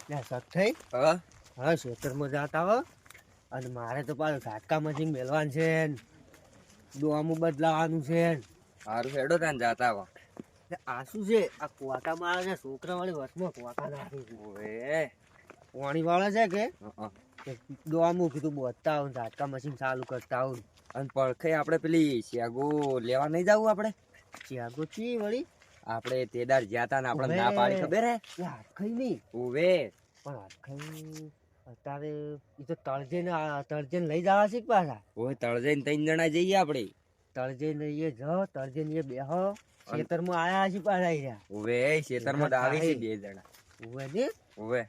સત થઈ હા હા ખેતરમાં જાતા હો અને મારે તો પાછું ઝાટકા મશીન મેળવાનું છે દોમું બદલાવાનું છે સારું હેડો તાન જાતા આવો. આ શું છે આ કોટા મારે છે છોકરા વાળી વચમાં કોટા નાખી છે ઓવે પાણી વાળા છે કે હં. દોમું કીધું બોતતા આવું ઝાટકા મશીન ચાલુ કરતા આવું અને પડખે આપણે પેલી શેગો લેવા નહીં જવું આપણે ચિયાગો ચી વળી આપણે તેદાર જ્યાં તા ને આપણે ઓવે. ના પાડી ખબર હે હાથ ખાઈ નહીં ઓવે પણ હાથ ખાઈ અત્યારે એ તો તળજે લઈ જવા છે કે પાછા ઓવે તળ જઈને 3 જણા જઈએ આપણે. તળજે એ જ તળજે એ બેહો ખેતરમાં આયા છે પાછા રહ્યા ઓવે ખેતરમાં દાવી છે 2 જણા. ઉવે ને ઓવે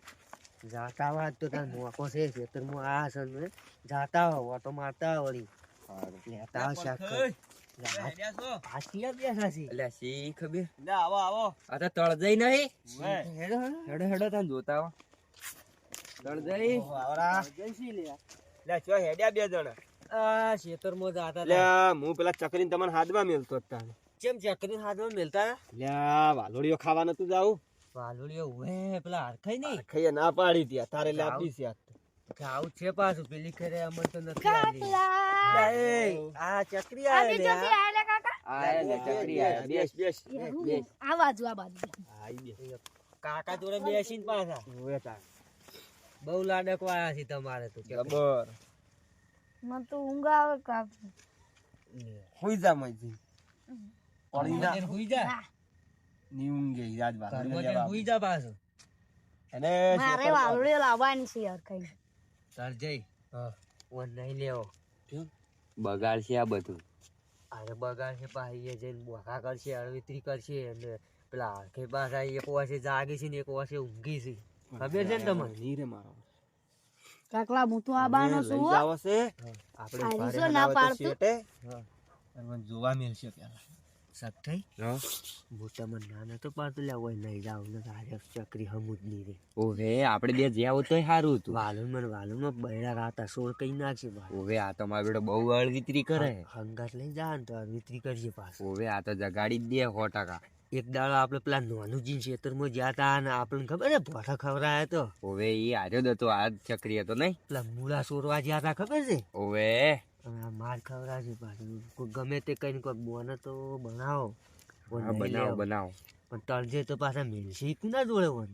જાતા વાત તો તાર મોકો છે ખેતરમાં આયા છે ને જાતા હો ઓટો મારતા હો વળી સારું લેતા હો શાક હાથીયા બેઠા છે એટલે શી ખબર આવો આવો આ તો તળ જઈ નહીં હેડો હેડો હેડો તાન જોતા આવો તળ જઈ આવરા જઈશી લે લે ચો હેડ્યા 2 જણા. આ ખેતરમાં જાતા લે તા હું પેલા ચકરીને તમને હાથમાં મેલતો હતા. કેમ ચકરી હાથમાં મેલતા લે વાલોડીઓ ખાવા નતું જાવું. વાલુડીઓ ઉવે પેલા હરખાઈ નહીં ખાઈએ ના પાડી ત્યાં તારે લે આપી છે આજ. આવું છે પાછું પેલી ખરે અમન તો નથી આલી આ ચકરી આવે લે આ લે ચકરી આયા બેસ બેસ આ બાજુ આ બાજુ આઈ બે કાકા જોડે બેસીને પાછા ઓવે તાર બહુ લાડક વાયા છે તમારે તો જબર મને તો ઊંઘ આવે કાપી હોઈ જા મજી પડી જા ઘરમાં હુઈ જા ની ઊંઘે યાદ ઘરમાં વાલોડીઓ જઈને હુઈ જા પાછું અને મારે વાલોડીઓ લાવવાની છે યાર કઈ તાર જઈ ઓન નહીં લેવો બગાડ છે આ બધું. અરે બગાડ છે પાછી એ જઈને બોખા કરશે અળવિતરી કરશે અને પેલા હરખે પાછા એક વાસે જાગે છે ને એક વાસે ઊંઘી છે ખબર છે ને તમને ની રે મારો કાકલા હું તો આ બાનો છું લઈ જાવ છે આપણે આ ઘરે રીસો ના પાડતું શેટે હા. મને જોવા મળશે પેલા સત થઈ હા મોટા મને નાના તો પાડતું લે હોય નહીં જાવ ને તારે ચકરી હમું જ નહીં રે ઓવે આપણે બે જ્યાં હોત તોય સારું હતું. વાલુમાં બૈરા રાતા સોળ કઈ નાખશે પાછું ઓવે આ તો મારો બેટો બહુ અળવિતરી કરે. હંગાત લઈ જા ને તો અળવિતરી કરશે પાછું ઓવે આ તો જગાડી જ દે 100%. એક દાડો આપણે પેલા નાનું જીન ખેતરમાં જ્યાં તા ને આપણને ખબર ને ભોઠા ખવડાયા તો ઓવે ઈ હાર્યો જ હતો આ જ ચકરી હતો નહીં. પેલા મૂળા સોરવા જ્યાં તા ખબર છે ઓવે અને આ માર ખવડાવશે પાછું કોઈ ગમે તે કઈ કોઈ બોને તો બનાવો કોઈ હા, નહીં બનાવો લેવો. બનાવો પણ તળજે તો પાછા મેલશે કુના જોડે વન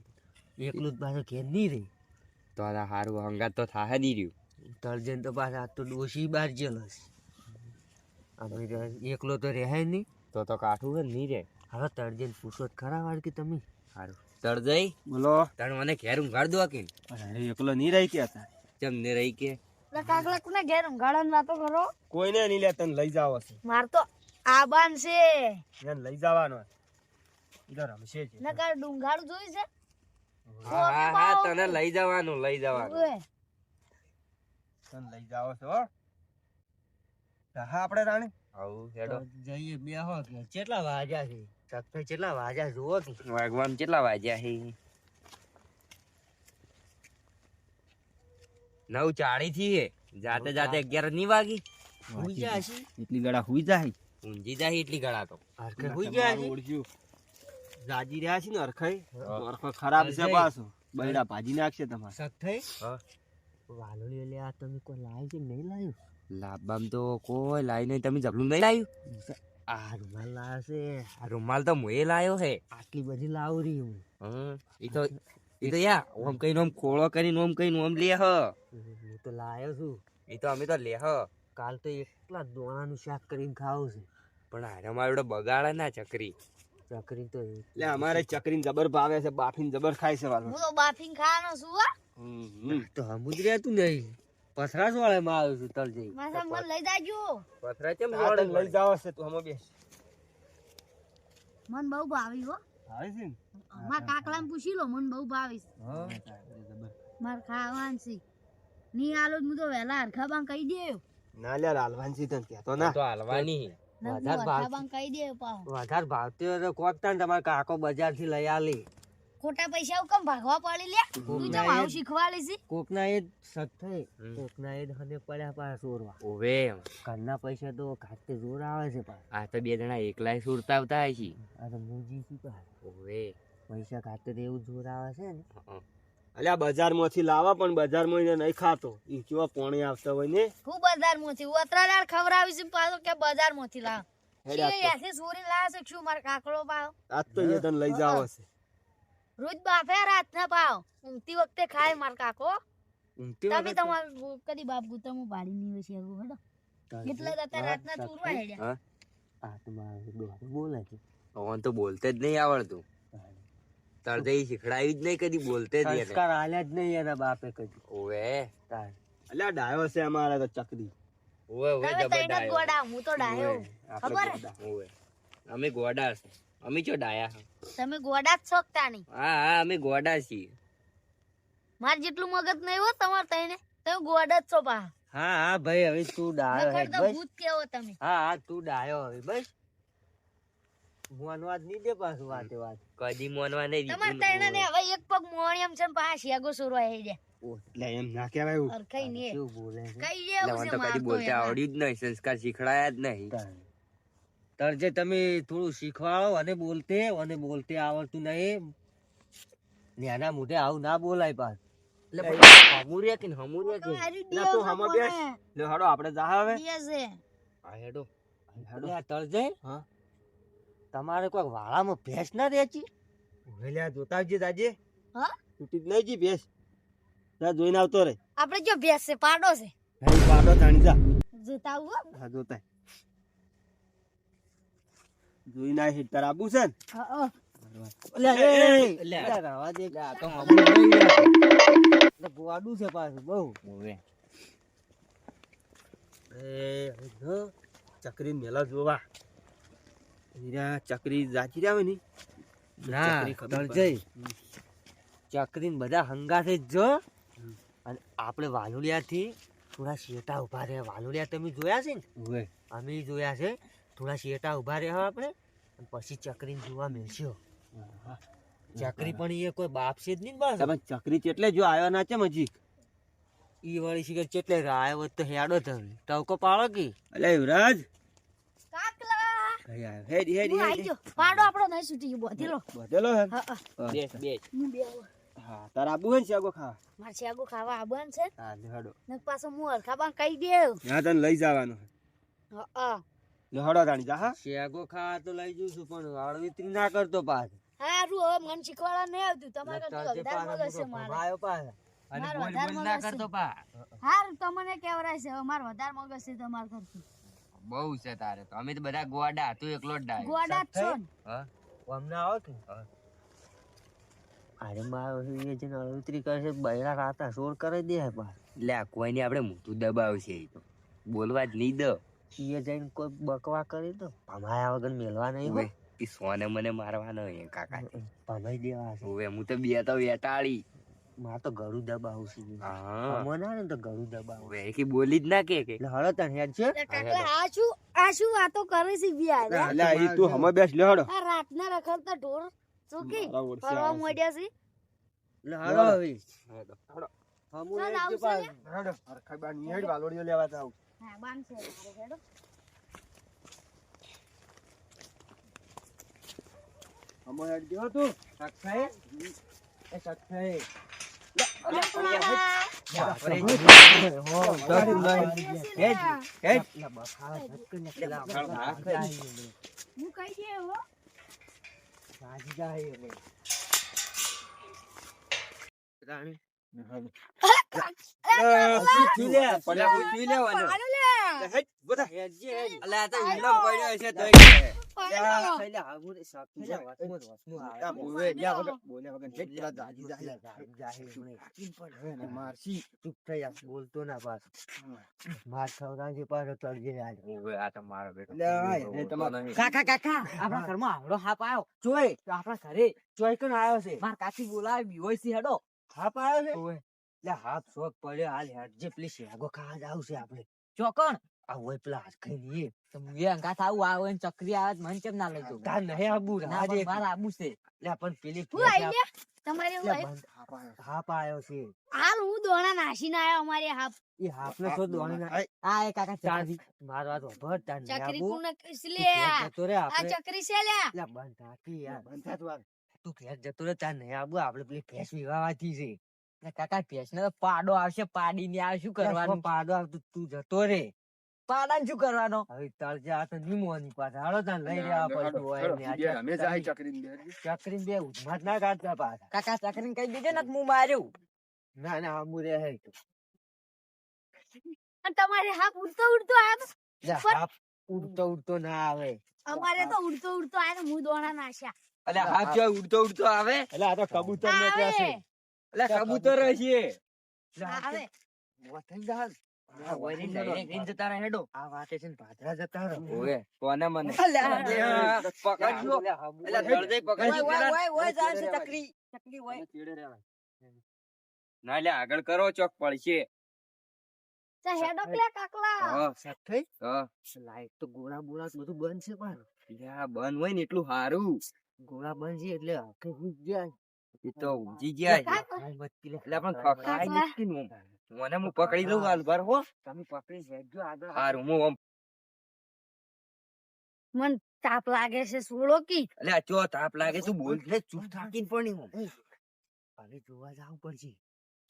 એકલું જ પાછું ઘેર નહીં રે તો આ હારું હંગાત તો થાહે જ રહ્યું. તળજે તો પાછા આ તો ડોશી બાર જેલસ અમે એકલો તો રહે નહીં તો કાઠું હે નહીં રે. હવે તળજે પૂછો જ ખરા વાર કે તમે હારું તળ જઈ બોલો તણ મને ઘેર ઊંઘાડ દો કે અરે એકલો નહીં રહી કે હતા ચમ ને રહી કે એટલે કાકલા કોને ઘેર ઊંઘાડવાની વાતો કરો કોઈને નહીં લે તને લઈ જાવ છે માર તો આબાન છે એને લઈ જવાનો ઈ તો રમશે છે નકર ડુંગાડું જોઈ છે હા હા હા તને લઈ જવાનું ઓએ તને લઈ જાવ છો હો હા આપણે રાણી આવું હેડો જઈએ બે હો કે કેટલા વાગ્યા છે સત્તર કેટલા વાગ્યા જુઓ કે વાગવામાં કેટલા વાગ્યા હે 9:40 થી હે જાતે જાતે 11 ની વાગી હુઈ ગયા છે એટલી ગળા હુઈ જાય ઊંઘી જાય એટલી ગળા તો હરખે હુઈ ગયા છે ઓળખ્યું જાજી રહ્યા છે ને અરખાઈ અરખો ખરાબ છે પાછો બૈડા ભાજી નાખશે તમારે સત થઈ હા. વાલોળી લે આ તમે કોઈ લાવ્યું છે કે નહીં લાવ્યું લાબામ તો કોઈ લાઈ નહીં. તમે જબલું નહીં લાવ્યું? આ રૂમાલ લાવ્યો છે આ રૂમાલ તો મુએ લાયો હે. આટલી બધી લાવરી હું ઈ તો યા ઓમ કઈ ઓમ ખોળો કરીને ઓમ કઈ ઓમ લે હ. હું તો લાવ્યો છું ઈ તો અમે તો લે હ. કાલ તો એકલા દોણાનું શાક કરીને ખાવું છે પણ હારે મારો બગાડે ના ચકરી. ચકરી તો એટલે અમારે ચકરીને જબર ભાવે છે બાફીને જબર ખાય છે વાલો હું તો બાફીને ખાવાનો છું હો તો હમુજ રહેતું નહીં પથરાસ વાળે માં આવ્યું છું તલ જઈ માસા મને લઈ જાજો પથરા કેમ આ તને લઈ જાવ છે તું હમો બે મન બહુ ભાવી હો આવે છે ને મારા કાકલાને પૂછી લો મને બહુ ભાવીશ હા માર ખાવાનું છે ની આલો હું તો વહેલા હરખાબાન કહી દેયો ના લે હાલવાન છે તને કહેતો ના તો હાલવાની. હરખાબાન કહી દેયો પાહો વધારે ભાવતી હોય તો કોકતા ને તમારે કાકો બજાર થી લઈ આલી ખોટા પૈસા કેમ ભાગવા પડી લે તું તો ભાવ શીખવાડી છે કોકના એ જ સત થઈ કોકના એ જ હને પડ્યા પાછા સોરવા ઓવે ઘરના પૈસા તો ખાતે જોર આવે છે પાછા આ તો બે જણા એકલાય સુરતા આવતા હશે. આ તો મૂજી છે પાછા ઓવે પૈસા ખાતે એવું જોર આવે છે ને હં. અલ્યા બજારમાંથી લાવા પણ બજારમાં એને નહીં ખાતો ઈ કેવા પોણી આવતા હોય ને હું બજારમાંથી ઉતરાદાર ખવડાવી છે પાછો કે બજારમાંથી લાવ હેડ્યા તો. એથી સોરી લાવે છે શું માર કાકડો પાવ આજ તો એ તને લઈ જાવ હશે રોજ બાફે રાત ના પાવ ઊંઘતી વખતે ખાય માર કાકો ઊંઘતી તમે વખતે? તમાર કદી બાપ ગુતમો પાડી ની છે હેડો એટલે જતા રાતના તુરવા હેડ્યા હા? આ તો મારે દોડે બોલે છે ઓન તો બોલતે જ નહીં આવડતું તરતે ઈ શીખડાયું જ નહીં કદી બોલતે જ નહીં સંસ્કાર આલ્યા જ નહીં એના બાપે કદી ઓવે તાર અલ્યા ડાયો છે અમારે તો ચકરી ઓવે ઓવે તમે તઈને જ જબરદાર ગોડા હું તો ડાયો ખબર હે? ઓવે અમે ગોડા છે અમે ચો ડાયા તમે ગોડા જ છોકતા નહીં હા હા અમે ગોડા છીએ માર જેટલું મગજ નહીં હો તમાર તઈને તમે ગોડા જ છો પા હા હા ભાઈ હવે તું ડાયો હે નકર તો બસ ભૂત કેવો તમે હા હા તું ડાયો હવે બસ મોનવાદ નહીં દે પાછું વાતે વાત કદી મોનવા નહીં તમાર દીધું તઈને ને હવે એક પગ મોણિયમ છે ને પા શેગો સુરવા હેડ્યા એટલે એમ ના કહેવાય એવું અરખાઈ ને શું બોલે છે કઈ એટલે જેવું મને છે તો કદી મારતો બોલતે એમાં. આવડ્યું જ નહીં સંસ્કાર શીખડાયા જ નહીં તરજે તમે થોડું શીખવાડો અને બોલતે આવડતું નહીં ન્યાના મોઢે આવું ના બોલાય પાછ એટલે હમુરિયા કે હમુરિયા તો કે હારી ના તું દિયો હમો છે બેસ. કોને? લે હાડો આપણે જા હવે દિયે છે. હા હેડો તરજે હા. તમારે કોઈ વાળામાં ભેંસ ના રેચી હેલ્યા જોતા આવજે તાજે હા? તૂટી જ નહીં જી ભેસ જા જોઈને આવતો રે આપણે જો ભેંસ છે પાડો છે હે પાડો તાણી જા જોતા આવું હો. હા જોતા જોઈને આવી તાર આબુ છે ને હા, હા. ગોડું છે પાછું બહુ ઓવે ચકરી મેલા જોવા હીરા ચકરી જાચી રહ્યા હોય ને ના ચકરી ખબર તરજે ચકરીને બધા હંગાથે જ જો અને આપણે વાલુડિયા થી થોડા શેટા ઉભા રહ્યા વાલુડિયા તમે જોયા છે ને ઓવે અમે જોયા છે થોડા શેટા ઉભા રહ્યા આપણે અને પછી ચકરીને જોવા મળશો ચકરી પણ એ કોઈ બાપ છે જ નહીં બસ તમે ચકરી ચેટલે જો આવ્યો ના છે મજી ઈ વાળી શિખર ચેટલે રાય હોત તો હેડો તમે ટવકો પાડો કે અલે યુવરાજ કાકલા કઈ આવ્યો હેડી હેડી હું આઈ હેડી ગયો પાડો આપણો નહીં છૂટી ગયો બધેલો બધેલો હે હા હા બેસ બેસ હું બે આવું. હા તાર આબુ હે ને શાગો ખા મારે શેગો ખાવા આબન છે હા લે હાડો ને પાછો હું હરખાબા કહી દેવ હા તને લઈ જવાનું હા હા લે હાડો તાણી જા હા શેગો ખા તો લઈ જઉં છું પણ અળવિતરી ના કરતો પાછ હારું હવે મને શીખવાડવા નહીં આવતું તમારે કરતું વધારે મગજ છે મારે આવ્યો પાછા અને મારો બોલ વધારે બોલ ના મગજ કરતો છે. પા હારું તમને કેવરાય છે હવે મારે વધારે મગજ છે તમારે કરતું બહુ છે તારે તો અમે તો બધા ગોડા તું એકલો જ ડાયો ગોડા જ છો ને હા અમને આવો કે હા. અરે મારો એ જે અળવિતરી કરશે બૈરા રાતા સોળ કરી દે પાછ એટલે આ કોઈને આપણે મોટું દબાવશે ઈ તો બોલવા જ નહીં દો એ જઈને કોઈ બકવા કરી દો ભમાયા વગર મેલવા નહીં ઓવે ઈ સોને મને મારવાનો હે કાકા ભમાઈ દેવા છે ઓવે હું તો બે તો વેટાળી મારે તો ગળું દબાવું છે હા અમને આવે ને તો ગળું દબાવું ઓવે કે બોલી જ ના કે એટલે હળો તને હેડ છે એટલે કાકલા આ શું વાતો કરે છે બિયા અલે ઈ તું હમે બેસ લે હાડો આ રાતના રખડતા ઢોર ચોકી મારા ઓળશે ફરવા આવે છે. મોડ્યા છે એટલે હળો હવે હાડો હમું ચાલ હેડ છે આવશે પાછું. હાડો હરખાઈ બા ની હેડ વાલોડીઓ લેવા જાવ હા બાંધ છે મારે હેડો હમો હેડ ગયો તું સખાઈ એ સખાઈ હું કહી દે હો પાડો લે હેડ બોતા અલે આ તો ઈલો પડ્યો છે તોય પાડો બોલે લ્યા વગર બોલે વગર હેડ પેલા દાજી જાય મારસી ચૂપ થઈ જા બોલતો ના પાછો માર ખવડાવજે પાછો તળજે આજ ઓવે આ તો મારો બેટો લે એ તમાર કાકા કાકા આપણા ઘરમાં આવડો હાપ આવ્યો જોઈ તો આપણા ઘરે જોઈ કણ આવ્યો છે માર કાકી બોલાવે બીવોય છે હેડો હાપ આવ્યો છે ઓય લે હાપ શોક પડ્યો હાલ હેડ જે પેલી શેગો ખાવા જાવ છે આપણે ચોકણ આ હોય પેલા હાથ ખાઈ લઈએ તો મુએ અંગાત આવું આવે ને ચકરી આવે મને કેમ ના લઈ જવું તા નહીં આબુ રાજે મારા આબુ છે લે પણ પેલી હું આઈ લે તમારે એવું આઈ? હાપ આવ્યો છે હાલ હું દોણા નાસીને આવ્યો અમારે હાફ એ હાપને તો દોણી ના આ એ કાકા ચાંદી માર વાત ભર તાન ચકરી આબુ તું નકસ લે જતો રે આ આપણે ચકરી છે લે લે બંધ રાખી યાર બંધ થા તું ઘેર જતો રે તાર નહીં આબુ આપણે પેલી ભેંસ વિવાવાથી છે ને કાકા ભેંસને તો પાડો આવશે, પાડીને આવે, શું કરવાનું? પાડો આવતો તું જતો રે. પાડાને શું કરવાનો? હવે તળજે આ તો નીમોની પાસે. હાલો તાન લઈ રહ્યા પડતું હોય ને. ચકરીને બે ઉધમાં જ ના કાઢતા પાછા. કાકા ચકરીને કહી દેજે ને કે હું માર્યું. ના ના આમું રે હે. અને તમારે હાફ ઉડતો ઉડતો આવ્યો તો? લે હાફ ઉડતો ઉડતો ના આવે. અમારે તો ઉડતો ઉડતો આવ્યો તો હું દોણા નાખ્યા. અલે હાથ જો ઉડતો ઉડતો આવે. એટલે આ તો કબૂતર ને ત્યાં છે. અલે કબૂતર હશે. આવે મોથઈ જા. આ વરી લઈને ગ્રીન જતા રહે હેડો. આ વાતે છે ને ભાદરા જતા રહે. ઓએ કોને મને અલ્યા પકડજો. અલે દળદે પકડજો પેલા. ઓય જાય છે ચકરી. ચકરી ઓય. ના લે આગળ કરો ચોક પડશે. તો હેડો પેલા કાકલા. હા સેટ થઈ. હા લાઈટ તો ગોળા બોળા બધું બંધ છે પણ. લે આ બંધ હોય ને એટલું સારું. ગોળા બંધ છે એટલે આખે ભૂજ જાય. એ તો ઊંઘી ગયા છે. હાય મત લે. એટલે પણ ખખડાઈ નથી ને મને હું પકડી લઉં હાલ બાર હો. તમે પકડી હેડજો આગળ. હારું હું આમ મન તાપ લાગે છે સોળો કી. એટલે આ ચો તાપ લાગે તું બોલ ને ચૂપ થાકીને પણ નહીં. હવે જોવા જવું પડશે.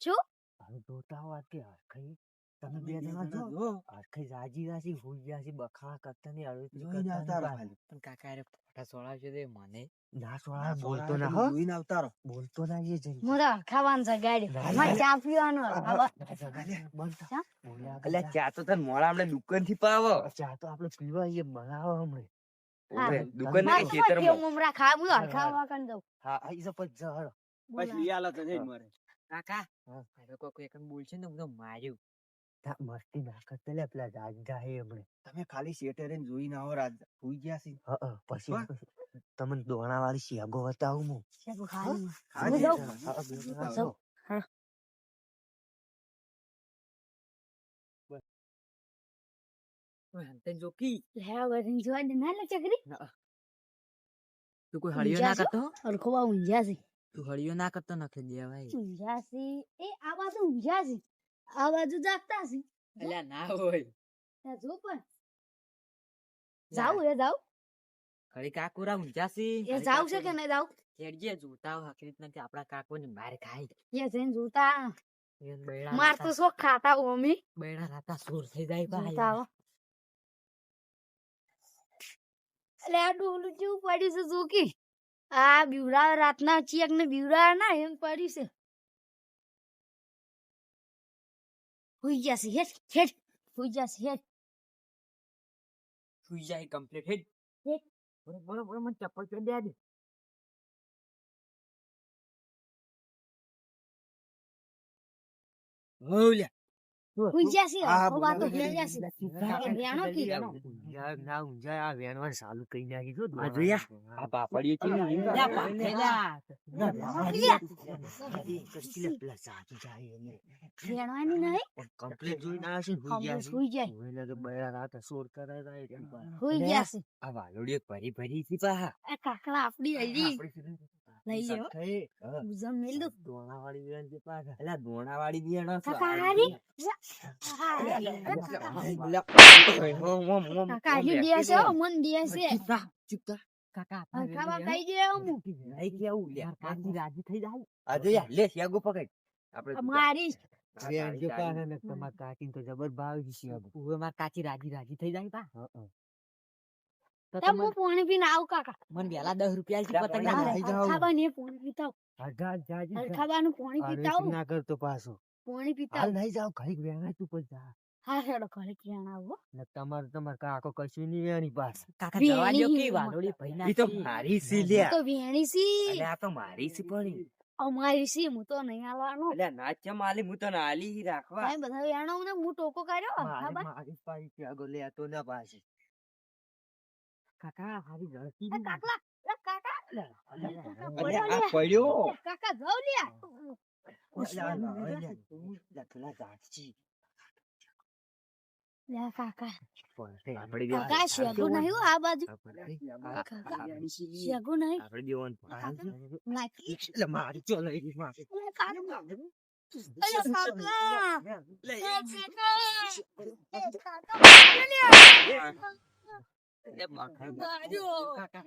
શું? હવે જોતા હો કે હરખઈ તમે બે જણા જો હરખઈ રાજી રાજી હોઈ ગયા છે બખા કરતા ને હવે જોઈને આવતા રહો. પણ કાકા અરે ફોટા સોળાવશે તે મને ના સોળા બોલતો ના હો. જોઈને આવતા રહો. બોલતો ના એ જઈ. મોરા ખાવાનું છે ગાડી. મારે ચા પીવાનું હવે. એટલે ચા તો તને મોડા આપણે દુકાન થી પાવો. ચા તો આપણે પીવા એ બનાવો હમણે. ઓવે, દુકાન મારે ની શું ખેતરમાં. મમરા ખાવું હોય ખાવા કન દઉં. હા આઈ તો પછી જહરો. પછી લઈ આલો તો જઈને મારે. કાકા હવે કોઈ એકન બોલશે ને હું તો માર્યું. તા મસ્તી ના કરતે લે પેલા રાજા હે હમણે. તમે ખાલી શેટરે જોઈને આવો રાજ હોઈ ગયા છે. હા પછી તમને દોણા વાળી શેગો બતાવું હું. શેગો ખાવાનું. હા જાઉં. જોકી હે વરિંગ જોવા દે ના લે ચકરી. તું કોઈ હળિયો ના કરતો? અરખોવા ઊંઝ્યા છે. તું હળિયો ના કરતો નખે દેવાય. ઊંઝ્યા છે એ આ બાજુ ઊંઝ્યા છે. આ બાજુ જાગતા છે. અલ્યા ના હોય. ત્યાં જો પણ જાવ એ જાવ. હળી કાકુરા ઊંઝાસી. એ જાવ છે કે નહીં જાવ? હેડજે જોતા હો હકીકત નથી આપણા કાકોને માર ખાય. એ જઈને જોતા એ બૈડા માર તો શોખ ખાતા હો અમે. બૈડા રાતા સુર થઈ જાય જોતા ભાઈ. આવો. એટલે આ ડોલું જેવું પડ્યું છે જોકી. આ બીવડા રાતના ચિયક ને બીવડા ના એમ પડ્યું છે. હુઈ ગયા છે હેડ હેડ. હુઈ ગયા છે હેડ. સુઈ જાય કમ્પ્લીટ હેડ. હેડ. બોલો બોલો મને ચપ્પલ પહેરી દે. ઓલ્યા હુઈ ગયા છે. આ હો વાતો બોલો. થઈ ગયા છે. એ વેણો કી. ના ઊંઝા આ વેણવાનું ચાલુ કરી નાખી જો. આ જોયા? આ પાપડીઓ છે ને ઈ. લ્યા પાકેલા. પેલા સાચી જાય એને. વેણવાની નહીં. કમ્પ્લીટ જોઈને આવે છે ને હમણાં હુઈ જાય. હોઈને તો બૈડા રાતા સોર કરે છે. હુઈ ગયા છે. આ વાલોડીઓ ભરી ભરી થી પાહા. આ કાકડા આપડી હરી લઈ લ્યો. થઈ ઉજમ મેલ દો. દોણાવાળી વેણ છે પાછા. અલા દોણાવાળી બેનો છે. કાકા હારી. કાકા હરી દિયા છે મન દિયા છે. ચૂપતા કાકા ખાવા કઈ દે હું. નહીં કેવું લ્યા કાકી રાજી થઈ જાય. આ જોયા લે શેગો પકડ. આપણે મારી વેણ જો પાછા ને તમાર કાકી તો જબર ભાવ છે. હવે માર કાચી રાજી રાજી થઈ જાય પા. તો તમ હું પાણી પીને આવ કાકા. મને વેલા 10 રૂપિયા થી પતંગ ના, ના ના, ખાવા ને પાણી પીતા હજાર જાજી હરખાવાનું પાણી પીતા ના કરતો પાછો. પાણી પીતા હાલ નહીં જાવ ઘડીક વેણા તું પછી જા. હા હેડો ઘરે ક્યાં આવો. ને તમાર કાકો કશું નહીં વેણી પાસ. કાકા વેણી જવા દ્યો કે હી વાલોડી ભાઈ ના. ઈ તો મારી સી લ્યા. તો વેણી સી અલે આ તો મારી સી પણ. અમારી સી હું તો નહીં આલવાનો. અલે નાચ્ય માલી હું તો નાલી રાખવા. ભાઈ બધા વેણો ને હું ટોકો કર્યો ખબર. મારી પાઈ કે આગો લે તો ના પાછી. કાકા હારી ઝડપી એ કાકલા એ કાકા અલે આ પડ્યો. કાકા જાવ લ્યા. લે કાકા આપડી દે. કાકા શેગુ નહીં હો આ બાજુ. શેગુ નહીં. આપડી દેવાનું. નાખી. એટલે મારી ચો લઈ ગઈ માં. અલે કાકા. અલે કાકા. લે એ કાકા. લે બાખા. માર્યો. કાકા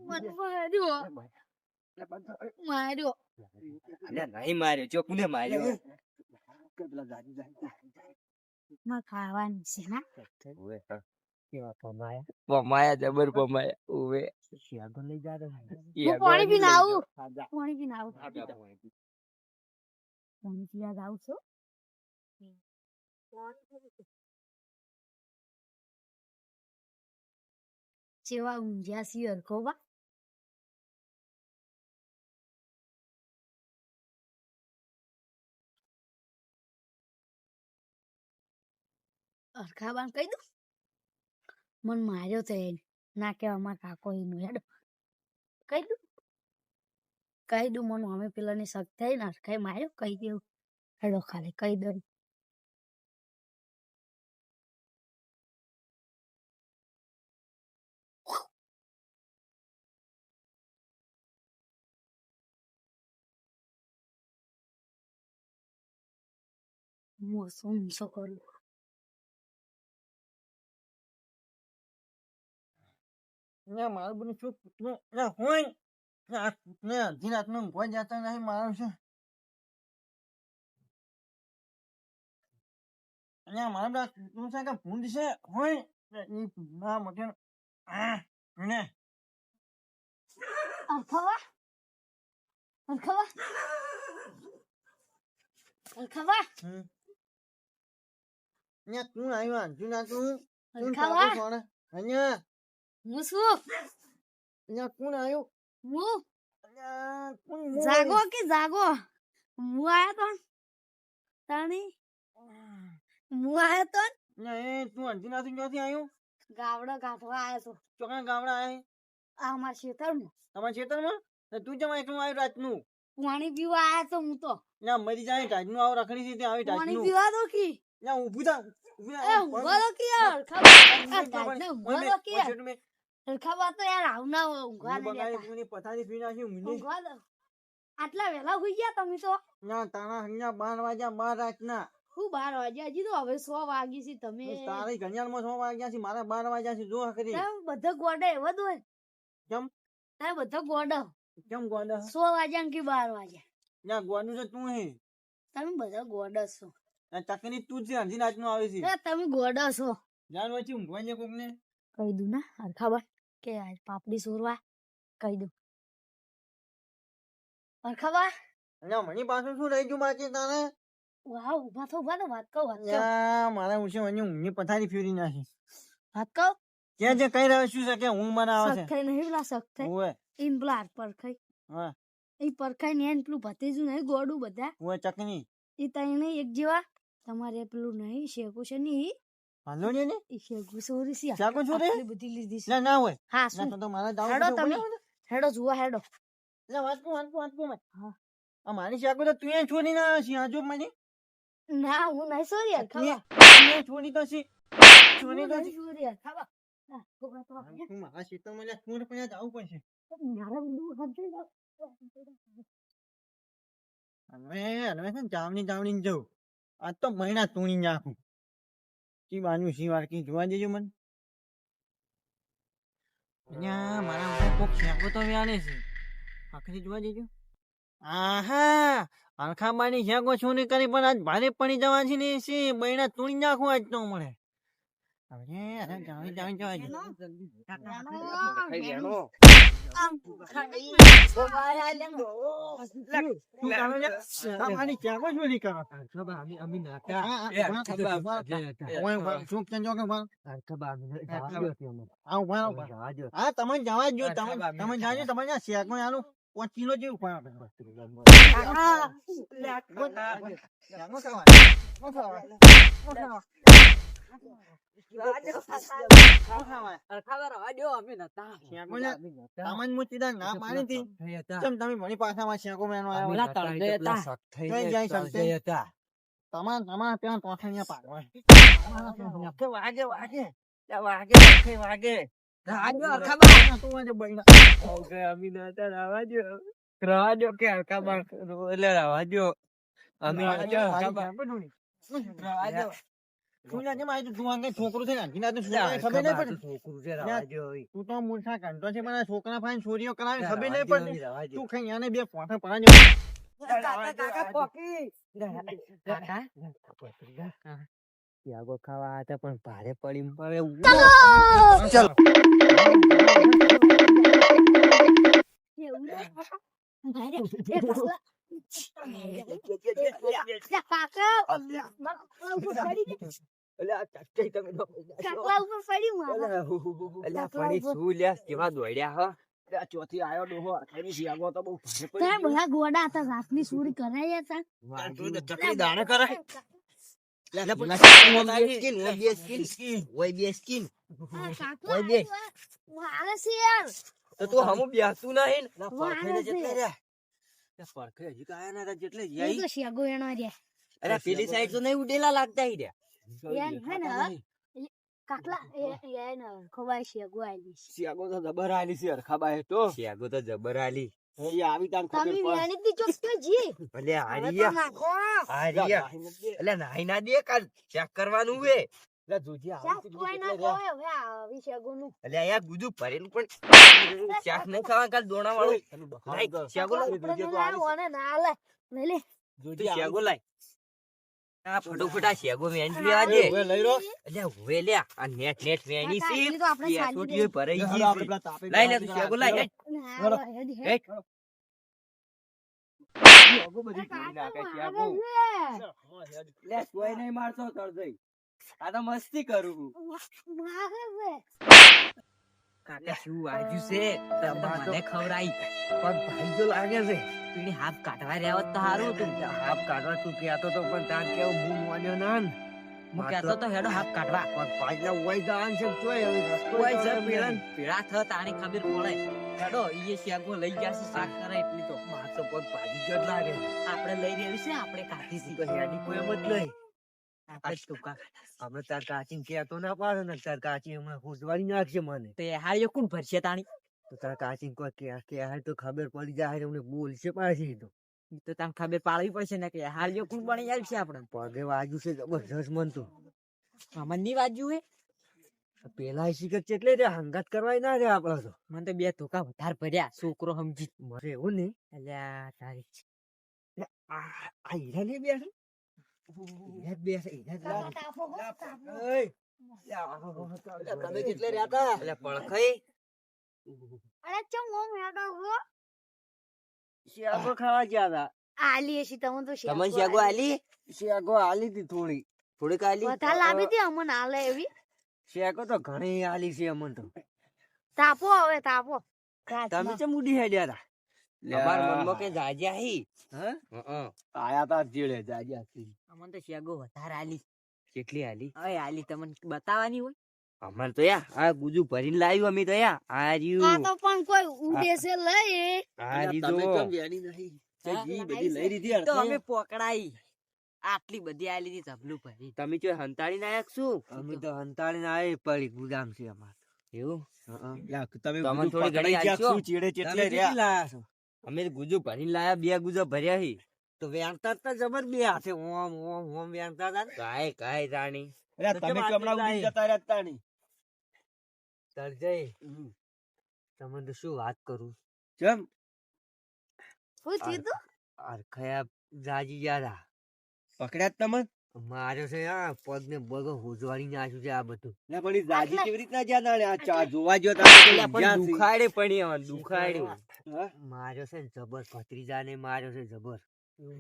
મને માર્યો. માર્યો. અલ્યા નહીં માર્યો જો કોને માર્યો માં ખાવાનું છે ના. પમાયા જબર પમાયા ઉવે હું પાણી પીને આવું. પાણી પીને આવું. પાણી પીવા જાઉં છું. જેવા ઊંઝ્યા છીએ હરખો બા. હરખા બાન કહી દઉં મન માર્યો તો એને ના કે અમાર કાકો એનું હેડો કહી દઉં મને અમે પેલાની શક થઈ ને હરખાઈ માર્યો કહી દેવું હેડો ખાલી કહી દઉં. મોસો કરું. મારું બધું શું કૂતરું હોય આ કૂતને અડધી રાતનું ઊંઘવા જતા નહીં મારું છે. અહીંયા મારા બધા કૂતરું છે કે ભૂંડ છે હોય ના મોટે ને અરખવા અહીંયા તું આવ્યો અડધી રાતનું અરખવા અહીંયા હું શું અહીંયા કોણ આવ્યું હું અહીંયા કોણ જાગો કે જાગો હું આયો તો તાણી હું આયો તો એ તું અડધી રાતનું ક્યાંથી આવ્યું ગાવડો ગાંઠવા આયો છું ચોકના ગામડા આવ્યા આ અમારા ખેતરમાં તમારા ખેતરમાં તું જમા એટલું આવ્યું રાતનું પાણી પીવા આયો તો હું તો ના મરી જાય ટાઈટનું આવ રખડી છે ત્યાં આવી પાણી ટાઈટનું પીવા દો કી ના ઊભું થા એ ઊભો તો કી યાર ઊભો તો કી યાર ખબર તો યાર આવના ઊંઘવા ને પથારી ફી નાખી ઊંઘવા દો આટલા વેલા હોઈ ગયા તમે તો ના તારા હન્યા 12 વાગ્યા 12 રાતના હું 12 વાગ્યા હજી તો હવે 100 વાગી છે તમે તારી ઘડિયાળમાં 100 વાગ્યા છે મારા 12 વાગ્યા છે જો કરી બધા ગોડા એવા જ હોય કેમ તમે બધા ગોડા કેમ ગોડા 100 વાગ્યા કે 12 વાગ્યા ના ગોડું છે તું હે તમે બધા ગોડા છો આ ચકની તું છે હજી રાતનું આવે છે તમે ગોડા છો જાન વચ્ચે ઊંઘવા જે કોકને કહી દઉં ના હરખાબર કે આજ પાપડી સોરવા કહી દઉં હરખાબર ના મને પાછું શું રહી ગયું બાકી તારે વાહ ઉભા તો વાત કહો મારા ઉછે મને ઊંઘની પથારી ફેરી નાખી વાત કહો કે જે કહી રહ્યો શું છે કે ઊંઘ મને આવે છે સખ થઈ નહીં પેલા સખ થઈ ઓય ઈન પેલા હાથ પરખાઈ હા એ પરખાઈ ને એને પેલું ભતીજું નહીં ગોડું બધા ઓય ચકની એ તઈને એક જેવા તમારે પેલું નહીં શેકું છે નહીં હાલો ને એ શેકું સોરી છે શાકો છો રે આટલી બધી લીધી છે ના હોય હા ના શું તો મારા દાવ હેડો તમે હેડો જુઓ હેડો એટલે વાંચવું હા. આ મારી શાકો તો તું છોડી ના છે આ જો મને ના હું નહીં સોરી યાર ખાવા તું છોડી તો છે છોડી તો છે સોરી યાર ખાવા હા ગોબરા તો તું મારા ક્ષેત્રમાં લે તું પણ જવું પડશે મારા બિંદુ હજી હવે છે ને જાવણી જવું આજ તો મહિના તૂણી નાખું કી બાનું સી વાર કી જોવા દેજો મને અહીંયા મારા ઉપર કોક શાકો તો વ્યાને છે આખરી જોવા દેજો આહા અલખાબાની શાકો શું નહીં કરી પણ આજ ભારે પડી જવા છે ને છે મહિના તૂણી નાખું આજ તો મળે હવે જાવણી જવા દે તમે જવા જો તમે જાજો તમારે શેકમાં આલું 5 કિલો જેવું શું લાગે મારે તો તું આંગે છોકરું છે ને ના તો છોકરાને ખબર નહીં પડતી છોકરું છે રવા દ્યો હવે. તું તો મૂર્ખા કંટો છે પણ આ છોકરા ફાઈન ચોરીઓ કરાવી ખબર નહીં રવા દ્યો પડતી હવે, રવા દ્યો. તું ખાઈ આને બે પોઠા પડાવી કાકા પોકી. કાકા ત્યાગો ખાવા હતા પણ ભારે પડી હવે ચાલ એવું છે, કાકા? ભાઈ રે, એ કાકા. લે, કાકા, કાકા ઉપર પડી ગઈ. અલ્યા ચટઈ તમે તો કાકા ઉપર પડી મારા. અલ્યા પણ એ શું લ્યા કેવા દોડ્યા હ ચોથી આયો ડોહો અઠાવી શિયાગો તો બહુ ભારે પડી ત્યાં બધા ગોડા હતા, રાતની ચોરી કરાઈ હતા. તું તો ચકલી દાણે કરાય આ કાકા મારે છે યાર. તો તું હમું બેસતું નહીં ને? મારે છે. પરખે હજી કાયા ના જેટલે એ તો શેગો એનો રે. અરે પેલી સાઈડ તો નહીં ઉડેલા લાગતા ઈ રહ્યા. યાર, હે ને, હા? કાકલા એ ને ખવાય શેગો આલી. શિયાગો તો જબર આલી છે હરખાબાએ તો શેગો તો જબર આલી. એ આવી તાન ખબર તમે પડે વેણી થી ચોકતો જી. અલ્યા હવે હારિયા તો નાખો. હારિયા અલ્યા નાઈ ના દે કાલ ચેક કરવાનું હે. લે જોજી ચાક આવી કોઈ ના જેટલે કોઈ હવે આવી શેગો નું. અલ્યા યાર ગુજુ ભરેલું પણ ચાક નહીં ખાવા કાલ દોણા વાળું. લાય, શેગો લાય. જોજે તો ના ઓને ના લે. લે લે. તું શેગો લાય. આ ફટોફટ આ શેગો વેણી લેવા દે. હવે લઈ રો અલ્યા હવે લ્યા આ નેટ નેટ વેણી કાકા, છે. એ તો આપણે યા સાલી છોટીઓ ભરાઈ હાલો ગઈ આપણે છે. પેલા તાપે લાય લે તું શેગો લાય. ના, હેડો. હેડ, હેડ. હેડ. શિયાગો બધી જોડી નાખે કાકા શિયાગો મારે છે. લે કોઈ નહીં મારતો તરજઈ. આ તો મસ્તી કરું છું. મારે છે. કાકા શું વાગ્યું છે તમે મને ખવડાઈ પણ ભાઈ જો લાગે છે પીણી હાફ કાઢવા રહ્યા હોત તો સારું હતું હાફ કાઢવા તું કહેતો તો પણ તાર કેવું બૂમ વાળ્યો ના ને હું કહેતો તો હેડો હાફ કાઢવા પણ પાછલા ઉવાઈ જવાનું છે તોય હવે રસ્તો કોઈ જ છે ખબર પીળા નથી. પીળા થ તાણી ખબર પડે હેડો ઈએ શેગો લઈ ગયા છે શાક કરે એટલી તો માર તો પગ ભાજી જ લાગે આપણે લઈ રહેવી છે આપણે કાઢી તું છે તો હેડી કોઈ એમ જ નહીં આપણે જ ટૂંકા આપણે તાર કાચીને કહેતો ના પાડે ને તાર કાચી હમણાં ખુશવાડી નાખશે મને તો એ હાળીઓ કોણ ભરશે તાણી તો તાર કાચીને કોઈ કે હાલ તો ખબર પડી જાય અમને બોલશે પાછી તો ઈ તો તને ખબર પાડવી પડશે ને કે હાળીઓ કોણ બની આવશે આપણે પગે વાગ્યું છે જબરજસ્ત મન તો અમન ની બાજુ હે પેલા શિખર ચેટલે રે હંગાત કરવાય ના રે આપડે તો મને તો બે ધોકા વધારે ભર્યા છોકરો સમજી મરે એવું નહીં અલ્યા તારી આ હીરા ને બેસે હીરા જ બેસે હીરા જ કાકા લાગે. તાપો હો, તાપો. તમે કેટલે રહ્યા એટલે પડખઈ અરે ચમ ઓમ હેડો હો. શિયાગો ખાવા ગયા હતા આલી હશે તમે તો શેગો તમને શેગો આલી શિયાગો આલી હતી થોડી થોડીક આલી વધારે લાવી હતી અમને આલે એવી. શિયાગો તો ઘણી આલી છે અમન તો તાપો હવે તાપો. તમે ચમ ઉડી હેડ્યા હતા અમાર મનમાં કે જાજ્યા હી. હા હં. આયા તા જેડે જાજ્યા હતી અમન તો શેગો વધારે આલી કેટલી આલી હવે આલી તમને બતાવવાની હોય અમાર તો યા આ ગુજુ ભરીને લાવ્યું અમે તો યા આ આ રહ્યું તો પણ કોઈ ઉડે છે લઈ. આ તમે રીજો કેમ વેણી નહીં તે હા? જી બધી લઈ લીધી તો હરખે. અમે પકડાઈ આટલી બધી આલી હતી ઝબલું ભરી તમે જો હંતાડી ના આયા શું અમે તો હંતાડીને આયે પડી ગુદામ છે અમાર એવું તમે તમને બધું થોડી પકડી ઘણી ગયા આલશો? શું ચીડે ચેટલે તમે રહ્યા કેટલી લાયા છો અમે તો ગુજુ ભરીને લાયા બે ગુજો ભર્યા હી તો વેણતા જ તા જબર બે હાથે ઓમ ઓમ ઓમ વેણતા તા ને. કાય કાય રાણી અરે તો તમે કેમ કેમણા આટલી ઉડી લાઈ? જતા રહ્યા તાણી તરજઈ તમને તો શું વાત કરું ચમ શું થયું તું? અરખયા જાજી ગયા પકડ્યા જ તમે માર્યો છે આ પગ ને બગ હોજવાડી નાખ્યું છે આ બધું ને પણ ઈ જાજી આટલા- કેવી રીતના જ્યાં તાણે? આ ચા જોવા જ્યો તાણે તો અલ્યા પણ જ્યાં થી. દુખાડે પણ એમાં દુખાડ્યું હા? માર્યો છે ને જબર ભત્રીજા ને માર્યો છે જબર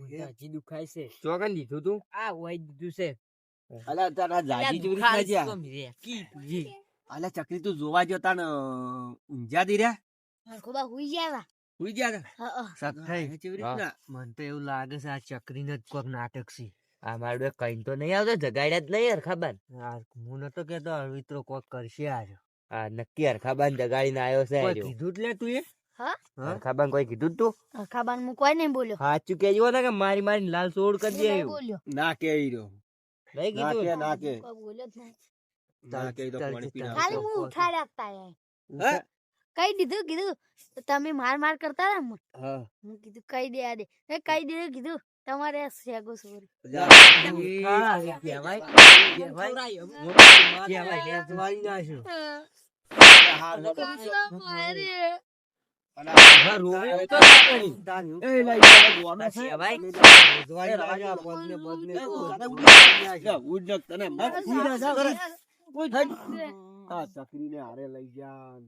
હજી દુખાય છે ચોકન દીધું તું આ હોય દીધું છે અલા તારા જાજી કેવી રીતના જ્યાં? અલા ચકલી તું જોવા જ્યો તાણ ઊંઝા દી રહ્યા હરખોબા હુઈ ગયા. હુઈ ગયા તા? હા, હા. સત્તાઈ કેવી હા. રીતના? મને તો એવું લાગે છે આ ચકરીને જ કોક નાટક છે આ મારું કઈ તો નહીં આવતો જગાડ્યા જ નહીં હરખાબાન આ હું નતો કેતો અળવિત્રો કોક કરશે આજ આ નક્કી હરખાબાન જગાડીને આવ્યો છે કોઈ આર્યો. કીધું જ લે તું એ હા? હા? હરખાબાન કોઈ કીધું જ તું હરખાબાન હું કોઈ નહીં બોલ્યો. સાચું કેજો ને કે મારી મારી લાલ સોડ કરી હું દે નહીં એવું બોલ્યો. ના કે ઈ રહ્યો. નહીં ના કે કીધું ના કે કોઈ બોલ્યો જ નહીં. ના કે ઈ તો પાણી પીને ખાલી આવતો. હું ઉઠાડ્યા જ તા એ. હા? કઈ દીધું કીધું તમે માર માર કરતા હતા ને મને. હા. હું કીધું કઈ દે આ દે એ કઈ દીધું કીધું તમારે શેગો સોરી ચકરીને હારે લઈ જા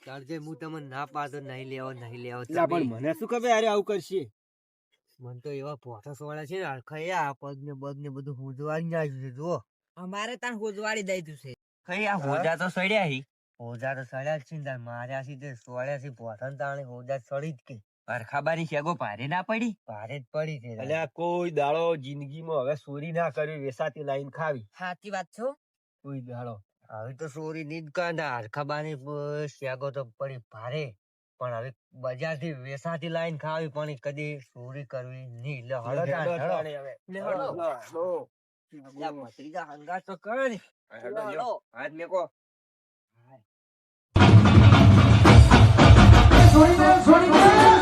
ચાલજે હું તમને ના પાડતો નહીં લેવો એટલે પણ મને શું ખબર અરે આવું કરશે મને તો એવા પોઠા સોળા છે ને હરખાઈ પગ ને બગ ને બધું હોજવાડી નાખ્યું છે જુઓ અમારે ત્યાં હોજવાડી દીધું છે કઈ આ હોજા તો સડ્યા હી હોજા તો સડ્યા જ છે ને તાર માર્યા છે તે સોળ્યા છે પોઠા ને તાણે હોજા સડી જ કે અરખાબાની શેગો ભારે ના પડી ભારે જ પડી છે એટલે આ કોઈ દાડો જિંદગીમાં હવે ચોરી ના કરવી વેસાતી લાઈન ખાવી સાચી વાત છો કોઈ દાડો હવે તો ચોરી ની જ કાંડા હરખાબાની શેગો તો પડી ભારે પણ હવે બજાર થી વેસાતી લાઈન ખાવી પણ કદી ચોરી કરવી નહીં એટલે હળો તાણ, હળો. લે હળો. લે ભત્રીજા હંગાત તો કર હળો. હાથ મેકો છોડી દે